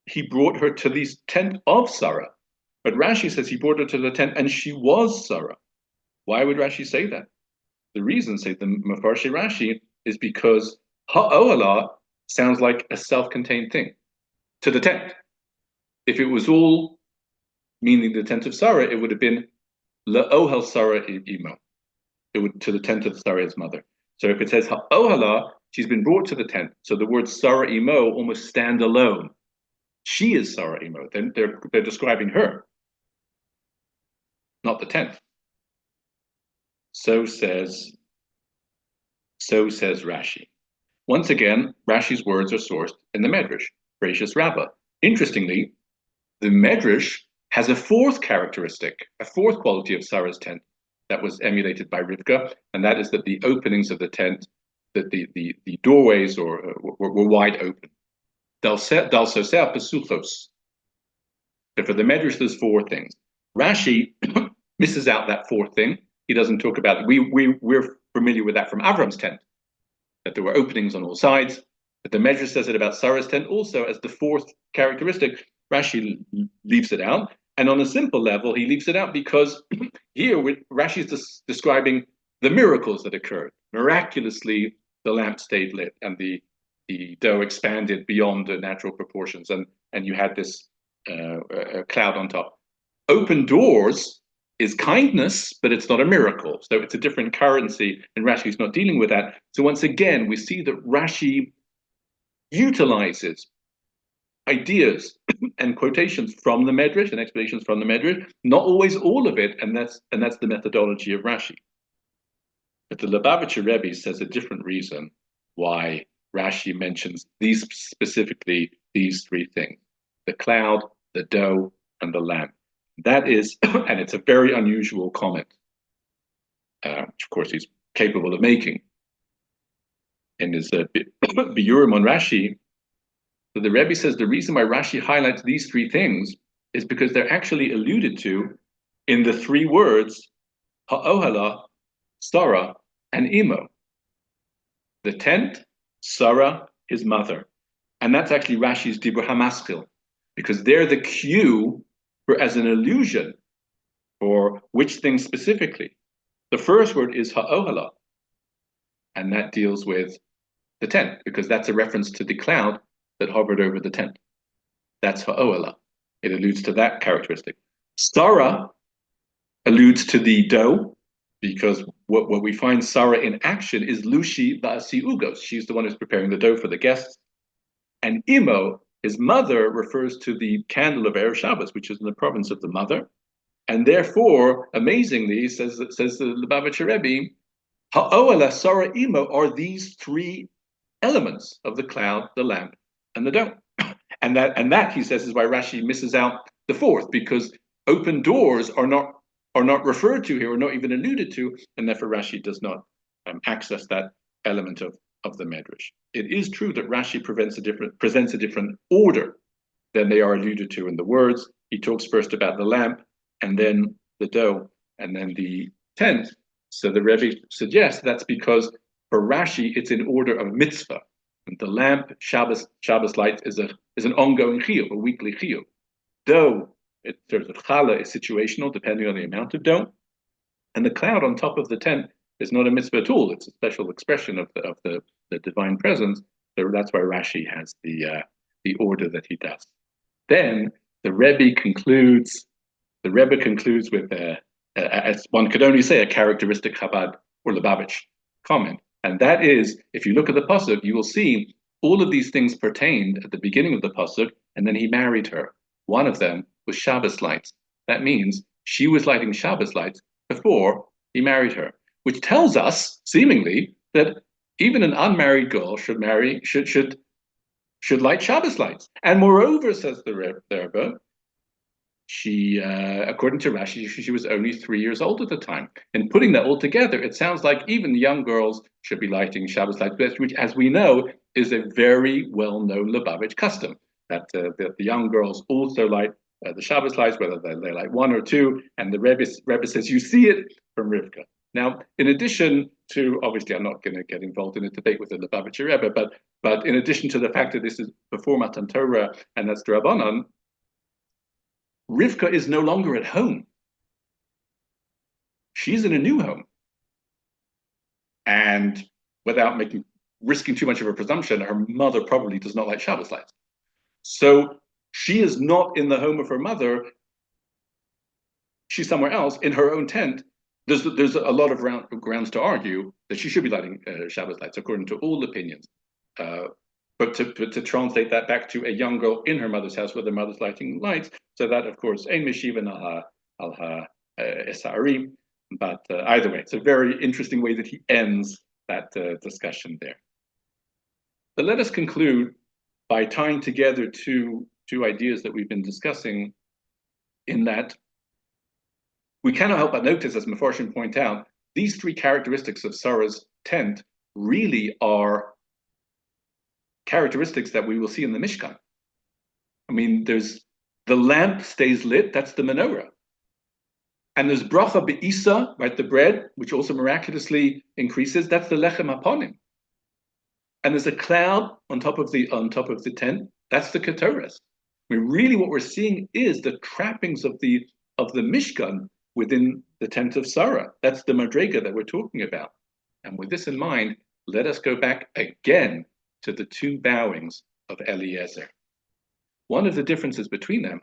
he brought her to the tent of Sarah. But Rashi says he brought her to the tent and she was Sarah. Why would Rashi say that? The reason, say the Mefarshei Rashi, is because ha'ohala sounds like a self-contained thing. To the tent. If it was all meaning the tent of Sarah, it would have been la'ohel Sarah imo. It would to the tent of Sarah's mother. So if it says ha'ohala, she's been brought to the tent. So the word Sarah imo almost stand alone. She is Sarah imo. Then they're describing her, not the tent. So says Rashi. Once again, Rashi's words are sourced in the Medrash, Bereishis Rabbah. Interestingly, the Medrash has a fourth characteristic, a fourth quality of Sarah's tent that was emulated by Rivka, and that is that the openings of the tent, that the doorways were wide open. Dal soser pesuchos. So for the Medrash, there's four things. Rashi misses out that fourth thing. He doesn't talk about it. We're familiar with that from Avram's tent, that there were openings on all sides. But the Medrash says it about Sarah's tent also as the fourth characteristic. Rashi leaves it out. And on a simple level, he leaves it out because here Rashi is describing the miracles that occurred. Miraculously, the lamp stayed lit and the dough expanded beyond the natural proportions. And you had this cloud on top. Open doors is kindness, but it's not a miracle. So it's a different currency, and Rashi's not dealing with that. So once again, we see that Rashi utilizes ideas and quotations from the Medrash and explanations from the Medrash, not always all of it, and that's the methodology of Rashi. But the Lubavitcher Rebbe says a different reason why Rashi mentions specifically these three things: the cloud, the dough, and the lamp. That is, and it's a very unusual comment, which of course he's capable of making. In his Biurim on Rashi, so the Rebbe says the reason why Rashi highlights these three things is because they're actually alluded to in the three words ha'ohala, Sarah, and imo. The tent, Sarah, his mother. And that's actually Rashi's Dibur HaMaschil, because they're the cue as an allusion for which thing specifically. The first word is ha'ohala, and that deals with the tent, because that's a reference to the cloud that hovered over the tent. That's ha'ohala. It alludes to that characteristic. Sarah alludes to the dough, because what we find Sarah in action is Lushi Ba'asi Ugos. She's the one who's preparing the dough for the guests. And Imo, his mother, refers to the candle of Erev Shabbos, which is in the province of the mother. And therefore, amazingly, says the Lubavitcher Rebbe, Ha'ohala, Sarah, Imo are these three elements of the cloud, the lamp, and the dough. And that, he says, is why Rashi misses out the fourth, because open doors are not referred to here, or not even alluded to, and therefore Rashi does not access that element of the Medrash. It is true that Rashi presents a different order than they are alluded to in the words. He talks first about the lamp, and then the dough, and then the tent. So the Rebbe suggests that's because for Rashi it's in order of mitzvah. And the lamp, Shabbos light, is an ongoing chiyuv, a weekly chiyuv. Dough, in terms of challah, is situational, depending on the amount of dough. And the cloud on top of the tent is not a mitzvah at all. It's a special expression of the divine presence. So that's why Rashi has the order that he does. Then the Rebbe concludes with as one could only say, a characteristic Chabad or Lubavitch comment. And that is, if you look at the pasuk, you will see all of these things pertained at the beginning of the pasuk, and then he married her. One of them was Shabbos lights. That means she was lighting Shabbos lights before he married her, which tells us, seemingly, that even an unmarried girl should light Shabbos lights. And moreover, says the Rebbe, she, according to Rashi, she was only 3 years old at the time. And putting that all together, it sounds like even young girls should be lighting Shabbos lights, which, as we know, is a very well-known Lubavitch custom, that the young girls also light the Shabbos lights, whether they light one or two. And the Rebbe says, you see it from Rivka. Now, in addition to, obviously, I'm not going to get involved in a debate with the Lubavitcher Rebbe, but in addition to the fact that this is before Matan Torah and that's the Rabbanon, Rivka is no longer at home. She's in a new home. And without risking too much of a presumption, her mother probably does not like Shabbos lights. So she is not in the home of her mother. She's somewhere else in her own tent. There's a lot of grounds to argue that she should be lighting Shabbos lights, according to all opinions. But to translate that back to a young girl in her mother's house where the mother's lighting lights, so that, of course, ein meshivan al ha esari. But either way, it's a very interesting way that he ends that discussion there. But let us conclude by tying together two ideas that we've been discussing, in that we cannot help but notice, as Mefarshim point out, these three characteristics of Sarah's tent really are characteristics that we will see in the Mishkan. I mean, there's the lamp stays lit, that's the menorah. And there's bracha be'isa, right, the bread, which also miraculously increases, that's the lechem haponim. And there's a cloud on top of the tent, that's the ketores. I mean, really what we're seeing is the trappings of the Mishkan within the tent of Sarah. That's the madrega that we're talking about. And with this in mind, let us go back again to the two bowings of Eliezer. One of the differences between them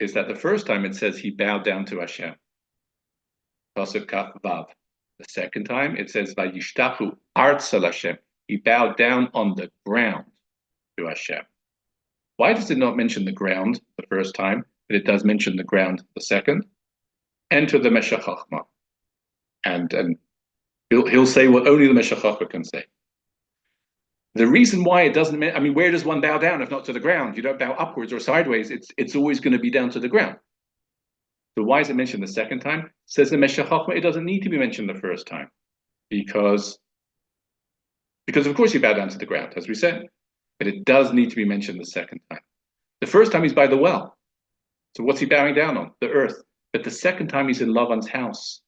is that the first time it says he bowed down to Hashem. Pasuk Kaf Vav. The second time it says Vayishtachu Artzel Hashem. He bowed down on the ground to Hashem. Why does it not mention the ground the first time, but it does mention the ground the second? Enter the Meshech Chochmah. And he'll say what only the Meshech Chochmah can say. The reason why it doesn't, I mean, where does one bow down if not to the ground? You don't bow upwards or sideways. It's always going to be down to the ground. So why is it mentioned the second time? Says the Meshech Chochmah, it doesn't need to be mentioned the first time, because of course you bow down to the ground, as we said, but it does need to be mentioned the second time. The first time he's by the well. So what's he bowing down on? The earth. But the second time he's in Lavan's house.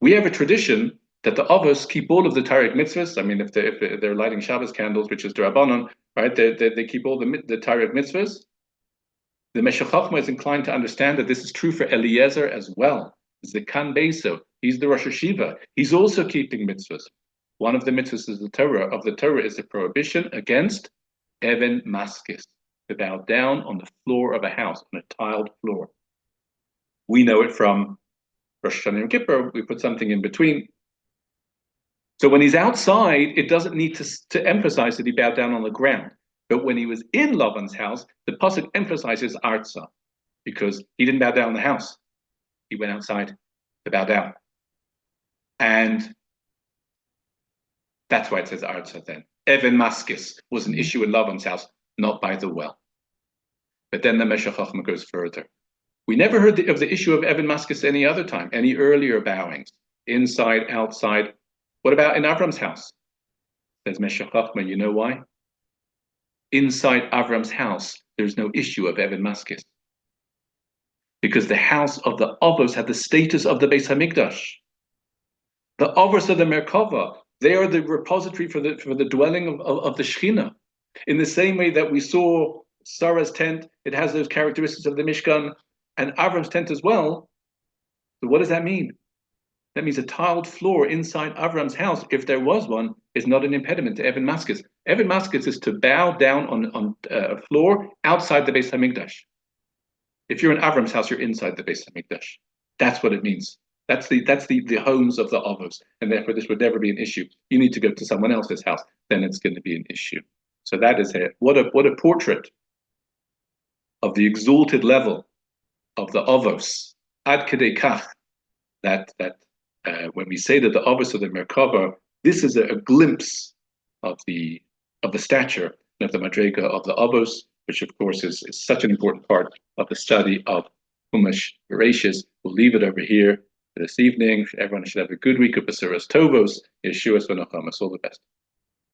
We have a tradition that the Avos keep all of the Torah mitzvahs. I mean, if they're lighting Shabbos candles, which is the Rabbanon, right? They keep all the Torah mitzvahs. The Meshech Chochmah is inclined to understand that this is true for Eliezer as well. It's the Kan Beso. He's the Rosh Hashiva. He's also keeping mitzvahs. One of the mitzvahs is the Torah is the prohibition against Even Maskis, to bow down on the floor of a house, on a tiled floor. We know it from Rosh Hashanah and Kippur. We put something in between. So when he's outside, it doesn't need to emphasize that he bowed down on the ground. But when he was in Lavan's house, the pasuk emphasizes artza, because he didn't bow down in the house. He went outside to bow down. And that's why it says artza then. Even Maskis was an issue in Lavan's house, not by the well. But then the Meshech Chochmah goes further. We never heard of the issue of Even Maskis any other time, any earlier bowings, inside, outside. What about in Avram's house? Says Meshech Chochmah, you know why? Inside Avram's house, there's no issue of Even Maskis. Because the house of the Avos had the status of the Beis Hamikdash. The Avos of the Merkava, they are the repository for the dwelling of the Shekhinah. In the same way that we saw Sarah's tent, it has those characteristics of the Mishkan, and Avram's tent as well. So what does that mean? That means a tiled floor inside Avram's house, if there was one, is not an impediment to Even Maskis. Even Maskis is to bow down on a floor outside the Beis Hamikdash. If you're in Avram's house, you're inside the Beis Hamikdash. That's what it means. That's the homes of the Avos, and therefore this would never be an issue. You need to go to someone else's house, then it's going to be an issue. So that is it. What a portrait of the exalted level of the Avos. Ad kedei kach, that when we say that the Avos of the Merkava, this is a glimpse of the stature and of the madrega of the Avos, which of course is such an important part of the study of Chumash Bereishis. We'll leave it over here for this evening. Everyone should have a good week of Basuras Tovos. Yeshivas Machon Yaakov. All the best.